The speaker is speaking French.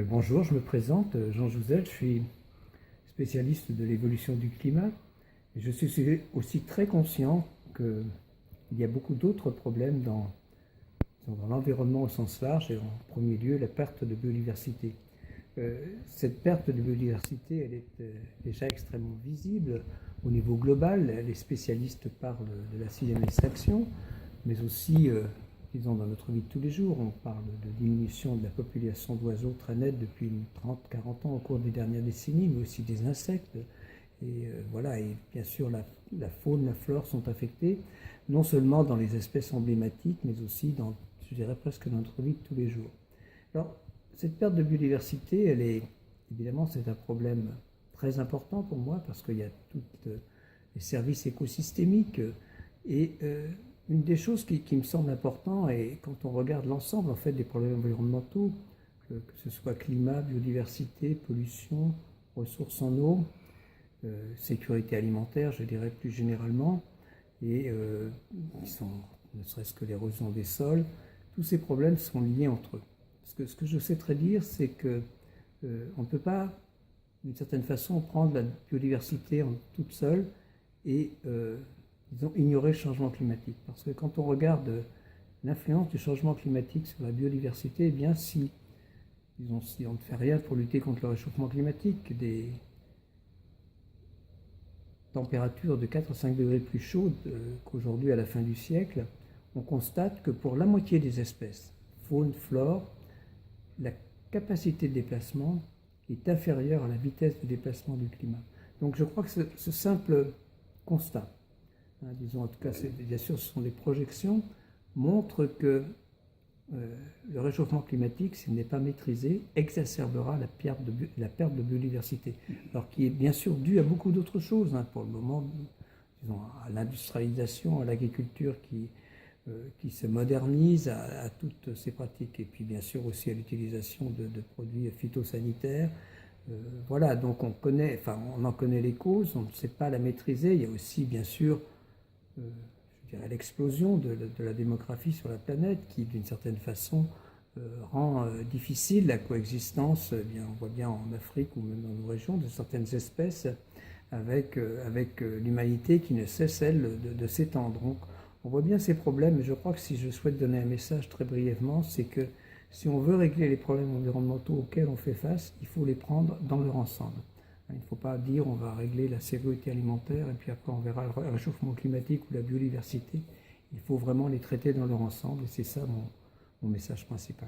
Bonjour, je me présente, Jean Jouzel, je suis spécialiste de l'évolution du climat. Je suis aussi très conscient qu'il y a beaucoup d'autres problèmes dans l'environnement au sens large et en premier lieu la perte de biodiversité. Cette perte de biodiversité, elle est déjà extrêmement visible au niveau global. Les spécialistes parlent de la 6e extinction, mais aussi disons, dans notre vie de tous les jours, on parle de diminution de la population d'oiseaux très nette depuis 30-40 ans au cours des dernières décennies, mais aussi des insectes. Et voilà, et bien sûr la faune, la flore sont affectées, non seulement dans les espèces emblématiques, mais aussi dans, je dirais presque dans notre vie de tous les jours. Alors, cette perte de biodiversité, évidemment, c'est un problème très important pour moi, parce qu'il y a tous les services écosystémiques, et une des choses qui me semble important, et quand on regarde l'ensemble en fait, des problèmes environnementaux, que ce soit climat, biodiversité, pollution, ressources en eau, sécurité alimentaire, je dirais plus généralement, et qui sont ne serait-ce que l'érosion des sols, tous ces problèmes sont liés entre eux. Parce que ce que je sais très dire, c'est qu'on ne peut pas, d'une certaine façon, prendre la biodiversité en toute seule et disons, ignorer le changement climatique. Parce que quand on regarde l'influence du changement climatique sur la biodiversité, eh bien si on ne fait rien pour lutter contre le réchauffement climatique, des températures de 4 à 5 degrés plus chaudes qu'aujourd'hui à la fin du siècle, on constate que pour la moitié des espèces, faune, flore, la capacité de déplacement est inférieure à la vitesse de déplacement du climat. Donc je crois que ce simple constat, disons en tout cas, bien sûr ce sont des projections, montre que le réchauffement climatique, s'il n'est pas maîtrisé, exacerbera la perte de biodiversité. Alors qui est bien sûr due à beaucoup d'autres choses, pour le moment, disons, à l'industrialisation, à l'agriculture qui se modernise, à toutes ces pratiques, et puis bien sûr aussi à l'utilisation de produits phytosanitaires. Voilà, donc on en connaît les causes, on ne sait pas la maîtriser. Il y a aussi bien sûr je dirais, l'explosion de la démographie sur la planète qui d'une certaine façon rend difficile la coexistence, on voit bien en Afrique ou même dans nos régions, de certaines espèces avec l'humanité qui ne cesse, elle, de s'étendre. Donc on voit bien ces problèmes, et je crois que si je souhaite donner un message très brièvement, c'est que si on veut régler les problèmes environnementaux auxquels on fait face, il faut les prendre dans leur ensemble. Il ne faut pas dire on va régler la sécurité alimentaire et puis après on verra le réchauffement climatique ou la biodiversité. Il faut vraiment les traiter dans leur ensemble, et c'est ça mon message principal.